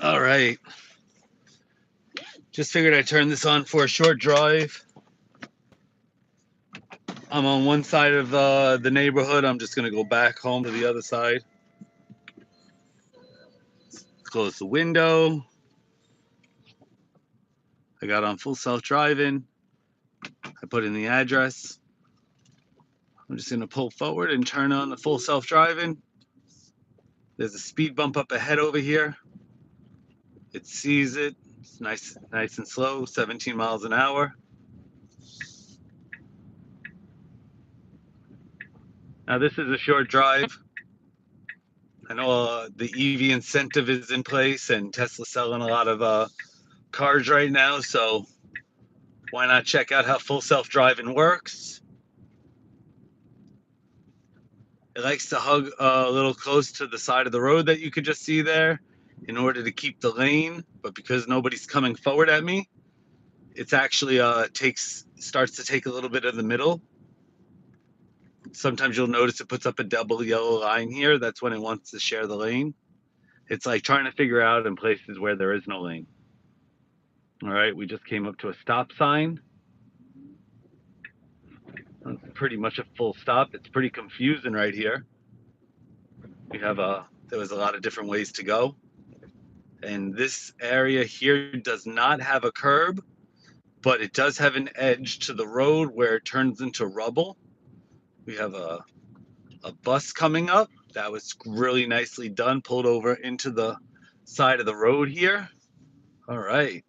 All right. Just figured I'd turn this on for a short drive. I'm on one side of the neighborhood. I'm just going to go back home to the other side. Close the window. I got on full self-driving. I put in the address. I'm just going to pull forward and turn on the full self-driving. There's a speed bump up ahead over here. It sees it. It's nice and slow, 17 miles an hour. Now this is a short drive. I know the EV incentive is in place and Tesla's selling a lot of cars right now, so why not check out how full self-driving works? It likes to hug a little close to the side of the road that you could just see there in order to keep the lane, but because nobody's coming forward at me, it's actually starts to take a little bit of the middle. Sometimes you'll notice it puts up a double yellow line here. That's when it wants to share the lane. It's like trying to figure out in places where there is no lane. All right, we just came up to a stop sign. That's pretty much a full stop. It's pretty confusing right here. There was a lot of different ways to go. And this area here does not have a curb, but it does have an edge to the road where it turns into rubble. We have a bus coming up. That was really nicely done, pulled over into the side of the road here. All right.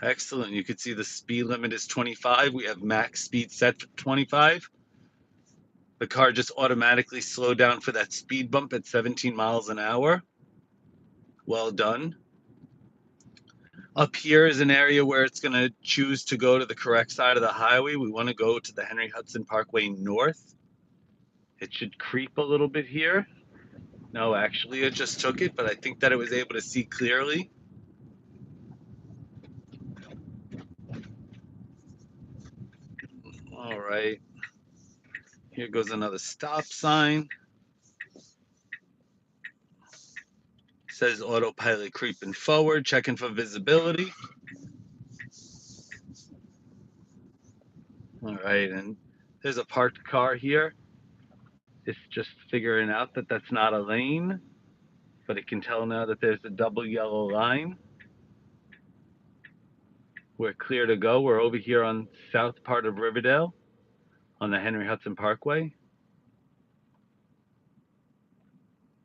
Excellent. You can see the speed limit is 25. We have max speed set for 25. The car just automatically slowed down for that speed bump at 17 miles an hour. Well done. Up here is an area where it's going to choose to go to the correct side of the highway. We want to go to the Henry Hudson Parkway North. It should creep a little bit here. No, actually, it just took it, but I think that it was able to see clearly. All right. Here goes another stop sign. Says autopilot creeping forward, checking for visibility. All right, and there's a parked car here. It's just figuring out that that's not a lane, but it can tell now that there's a double yellow line. We're clear to go. We're over here on south part of Riverdale on the Henry Hudson Parkway.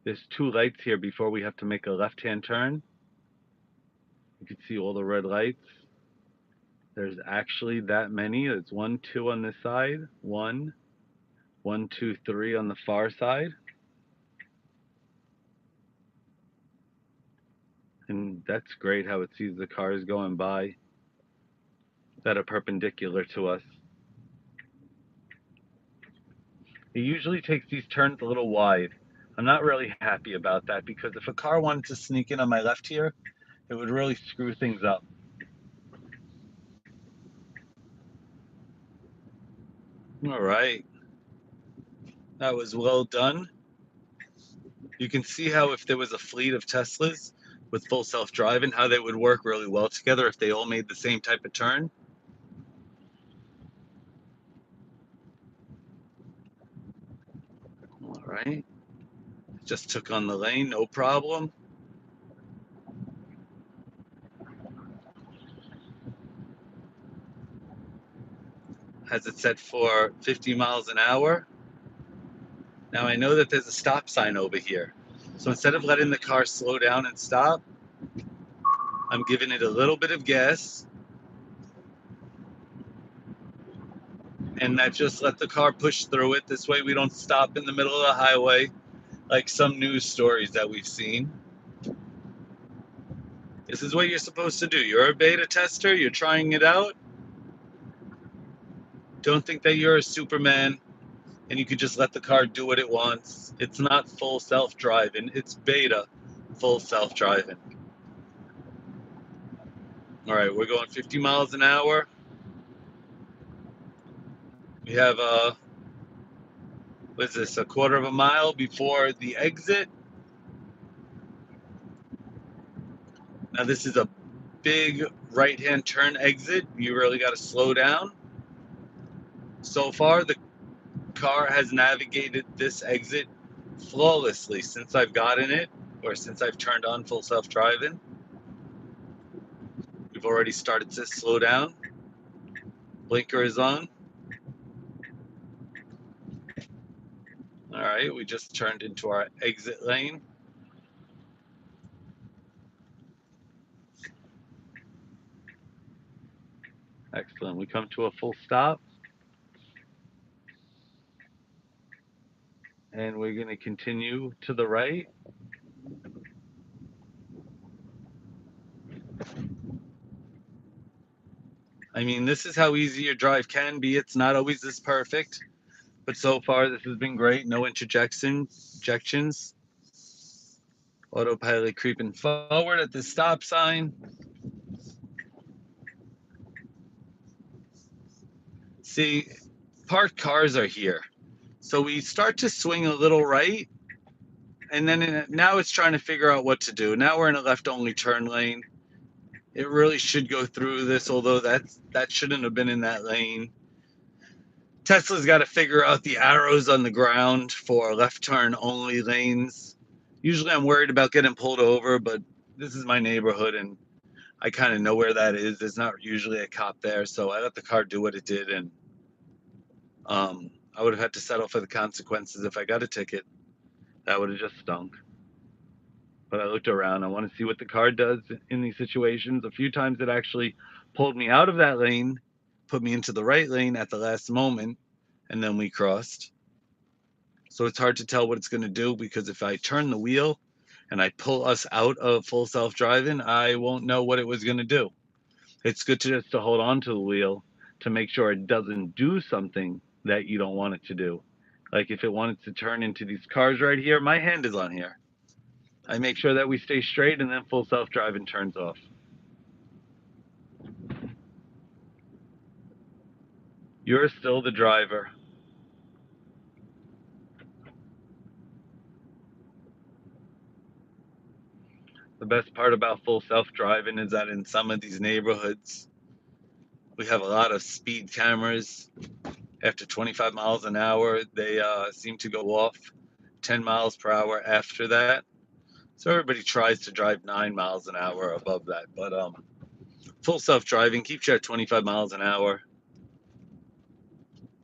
There's two lights here before we have to make a left-hand turn. You can see all the red lights. There's actually that many. There's 1, 2 on this side. 1, 1, 2, 3 on the far side. And that's great how it sees the cars going by that are perpendicular to us. It usually takes these turns a little wide. I'm not really happy about that because if a car wanted to sneak in on my left here, it would really screw things up. All right. That was well done. You can see how if there was a fleet of Teslas with full self-driving, how they would work really well together if they all made the same type of turn. All right. Just took on the lane, no problem. Has it set for 50 miles an hour. Now I know that there's a stop sign over here. So instead of letting the car slow down and stop, I'm giving it a little bit of gas. And that just let the car push through it. This way we don't stop in the middle of the highway like some news stories that we've seen. This is what you're supposed to do. You're a beta tester, you're trying it out. Don't think that you're a Superman and you could just let the car do what it wants. It's not full self-driving, it's beta full self-driving. All right, we're going 50 miles an hour. We have Was this a quarter of a mile before the exit? Now this is a big right-hand turn exit. You really got to slow down. So far, the car has navigated this exit flawlessly since I've gotten it, or since I've turned on full self-driving. We've already started to slow down. Blinker is on. All right, we just turned into our exit lane. Excellent. We come to a full stop. And we're going to continue to the right. I mean, this is how easy your drive can be. It's not always this perfect, but so far this has been great. No injections. Autopilot creeping forward at the stop sign. See, parked cars are here. So we start to swing a little right, and then now it's trying to figure out what to do. Now we're in a left-only turn lane. It really should go through this, although that shouldn't have been in that lane. Tesla's got to figure out the arrows on the ground for left turn only lanes. Usually I'm worried about getting pulled over, but this is my neighborhood and I kind of know where that is. There's not usually a cop there, so I let the car do what it did, and I would have had to settle for the consequences if I got a ticket. That would have just stunk. But I looked around. I want to see what the car does in these situations. A few times it actually pulled me out of that lane, put me into the right lane at the last moment, and then we crossed. So it's hard to tell what it's going to do, because if I turn the wheel and I pull us out of full self-driving, I won't know what it was going to do. It's good to just to hold on to the wheel to make sure it doesn't do something that you don't want it to do. Like if it wanted to turn into these cars right here, my hand is on here. I make sure that we stay straight, and then full self-driving turns off. You're still the driver. The best part about full self-driving is that in some of these neighborhoods, we have a lot of speed cameras. After 25 miles an hour, they seem to go off 10 miles per hour after that. So everybody tries to drive 9 miles an hour above that. But full self-driving keeps you at 25 miles an hour.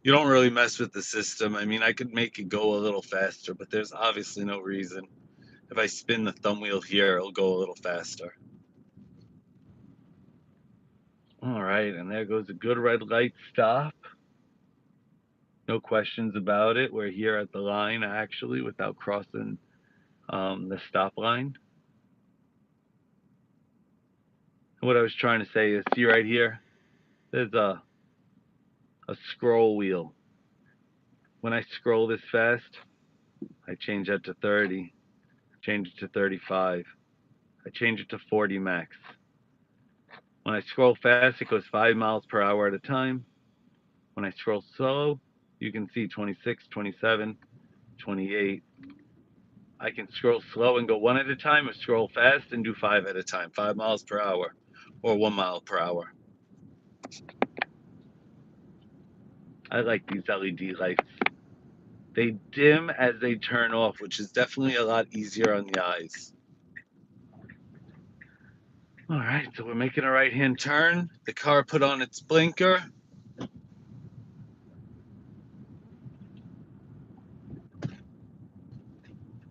You don't really mess with the system. I mean, I could make it go a little faster, but there's obviously no reason. If I spin the thumb wheel here, it'll go a little faster. All right, and there goes a good red light stop. No questions about it. We're here at the line, actually, without crossing the stop line. What I was trying to say is, see right here, there's a scroll wheel. When I scroll this fast, I change that to 30, change it to 35, I change it to 40 max. When I scroll fast, it goes 5 miles per hour at a time. When I scroll slow, you can see 26, 27, 28. I can scroll slow and go 1 at a time, or scroll fast and do 5 at a time, 5 miles per hour or 1 mile per hour. I like these LED lights. They dim as they turn off, which is definitely a lot easier on the eyes. All right, so we're making a right-hand turn. The car put on its blinker.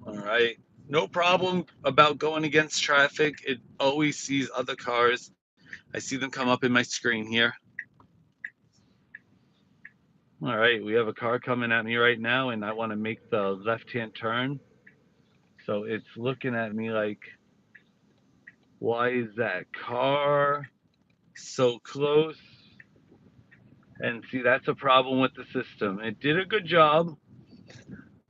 All right, no problem about going against traffic. It always sees other cars. I see them come up in my screen here. All right, we have a car coming at me right now, and I want to make the left-hand turn. So it's looking at me like, why is that car so close? And see, that's a problem with the system. It did a good job,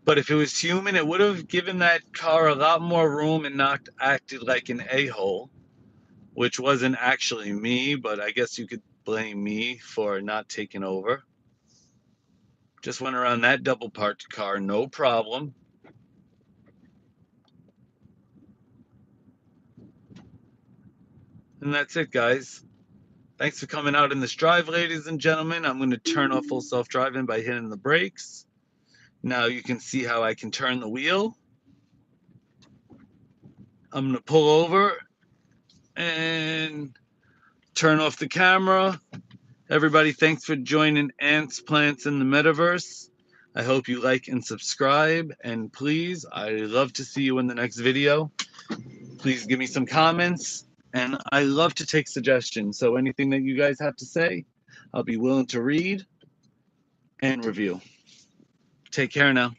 but if it was human, it would have given that car a lot more room and not acted like an a-hole, which wasn't actually me, but I guess you could blame me for not taking over. Just went around that double parked car, no problem. And that's it, guys. Thanks for coming out in this drive, ladies and gentlemen. I'm going to turn off full self-driving by hitting the brakes. Now you can see how I can turn the wheel. I'm going to pull over and turn off the camera. Everybody, thanks for joining Ants, Plants, in the Metaverse. I hope you like and subscribe. And please, I'd love to see you in the next video. Please give me some comments. And I love to take suggestions. So anything that you guys have to say, I'll be willing to read and review. Take care now.